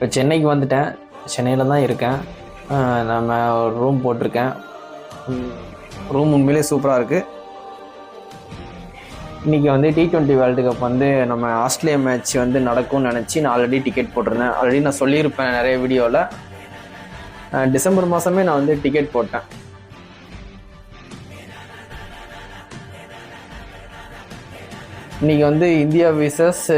இப்போ சென்னைக்கு வந்துட்டேன். சென்னையில் தான் இருக்கேன். நம்ம ரூம் போட்டிருக்கேன். ரூம் உண்மையிலே சூப்பராக இருக்குது. இன்றைக்கி வந்து T20 வேர்ல்டு கப் வந்து நம்ம ஆஸ்திரேலியா மேட்ச் வந்து நடக்கும்னு நினச்சி நான் ஆல்ரெடி டிக்கெட் போட்டிருந்தேன். ஆல்ரெடி நான் சொல்லியிருப்பேன் நிறைய வீடியோவில். டிசம்பர் மாதமே நான் வந்து டிக்கெட் போட்டேன். இன்றைக்கி வந்து இந்தியா விசஸ்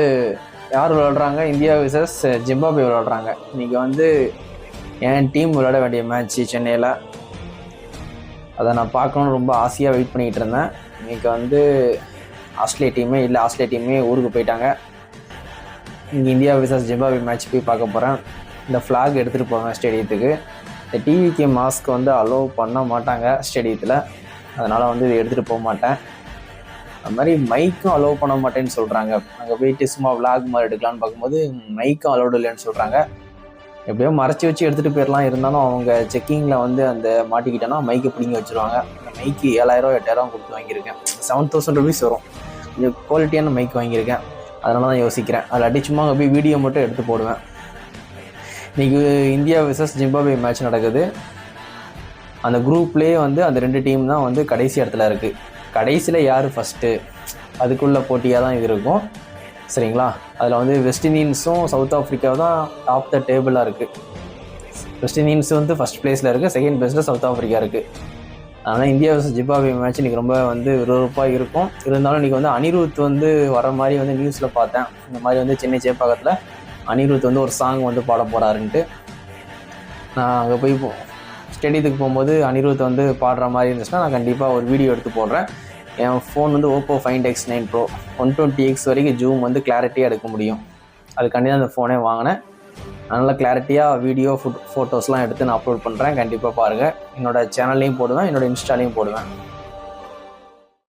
யார் விளையாடுறாங்க? இந்தியா விசஸ் ஜிம்பாப்வே விளையாடுறாங்க. இன்றைக்கி வந்து என் டீம் விளையாட வேண்டிய மேட்ச்சு சென்னையில். அதை நான் பார்க்கணுன்னு ரொம்ப ஆசையாக வெயிட் பண்ணிக்கிட்டு இருந்தேன். இன்றைக்கி வந்து ஆஸ்திரேலியா டீமே ஊருக்கு போயிட்டாங்க. இங்கே இந்தியா விசஸ் ஜிம்பாப்வே மேட்ச் போய் பார்க்க போகிறேன். இந்த ஃப்ளாக் எடுத்துகிட்டு போவேன் ஸ்டேடியத்துக்கு. இந்த டிவிக்கு மாஸ்க் வந்து அலோவ் பண்ண மாட்டாங்க ஸ்டேடியத்தில். அதனால் வந்து இதை எடுத்துகிட்டு போக மாட்டேன். அது மாதிரி மைக்கும் அலோவ் பண்ண மாட்டேன்னு சொல்கிறாங்க. அங்கே போயிட்டு சும்மா விளாக் மாதிரி எடுக்கலான்னு பார்க்கும்போது மைக்கும் அலோடு இல்லைன்னு சொல்கிறாங்க. எப்படியோ மறைச்சி வச்சு எடுத்துகிட்டு போயிடலாம். இருந்தாலும் அவங்க செக்கிங்கில் வந்து அந்த மாட்டிக்கிட்டேன்னா மைக்கை பிடிங்கி வச்சுருவாங்க. அந்த மைக்கு 7,000 8,000 கொடுத்து வாங்கியிருக்கேன். 7,000 rupees வரும். கொஞ்சம் குவாலிட்டியான மைக் வாங்கியிருக்கேன். அதனால தான் யோசிக்கிறேன். அதில் அடிச்சுமா அங்கே போய் வீடியோ மட்டும் எடுத்து போடுவேன். இன்றைக்கி இந்தியா விசஸ் ஜிம்பாப்வே மேட்ச் நடக்குது. அந்த குரூப்லேயே வந்து அந்த 2 டீம் தான் வந்து கடைசி இடத்துல இருக்குது. கடைசியில் யார் ஃபஸ்ட்டு அதுக்குள்ள போட்டியாக தான் இது இருக்கும். சரிங்களா? அதில் வந்து வெஸ்ட் இண்டீஸும் சவுத் ஆஃப்ரிக்காவும் தான் டாப் த டேபிளாக இருக்குது. வெஸ்ட் இண்டீஸ் வந்து ஃபஸ்ட் பிளேஸில் இருக்குது. செகண்ட் பிளேஸில் சவுத் ஆஃப்ரிக்கா இருக்குது. அதனால் இந்தியா வர்சஸ் ஜிம்பாப்வே மேட்ச் இன்றைக்கி ரொம்ப வந்து விறுவிறுப்பாக இருக்கும். இருந்தாலும் இன்றைக்கி வந்து அனிருத் வந்து வர மாதிரி வந்து நியூஸில் பார்த்தேன். இந்த மாதிரி வந்து சென்னை சேப்பாக்கத்தில் அனிருத் வந்து ஒரு சாங் வந்து பாட போகிறாருன்ட்டு. நான் அங்கே போய் ஸ்டேடியத்துக்கு போகும்போது அனிருத் வந்து பாடுற மாதிரி இருந்துச்சுன்னா நான் கண்டிப்பாக ஒரு வீடியோ எடுத்து போடுறேன். என் ஃபோன் வந்து Oppo Find X9 Pro 120x வரைக்கும் ஜூம் வந்து கிளாரிட்டியாக எடுக்க முடியும். அதுக்காண்டி தான் அந்த ஃபோனே வாங்கினேன். நல்லா கிளாரிட்டியாக வீடியோ ஃபோட்டோஸ்லாம் எடுத்து நான் அப்லோட் பண்ணுறேன். கண்டிப்பாக பாருங்கள். என்னோடய சேனல்லையும் போடுவேன், என்னோடய இன்ஸ்டாலையும் போடுவேன்.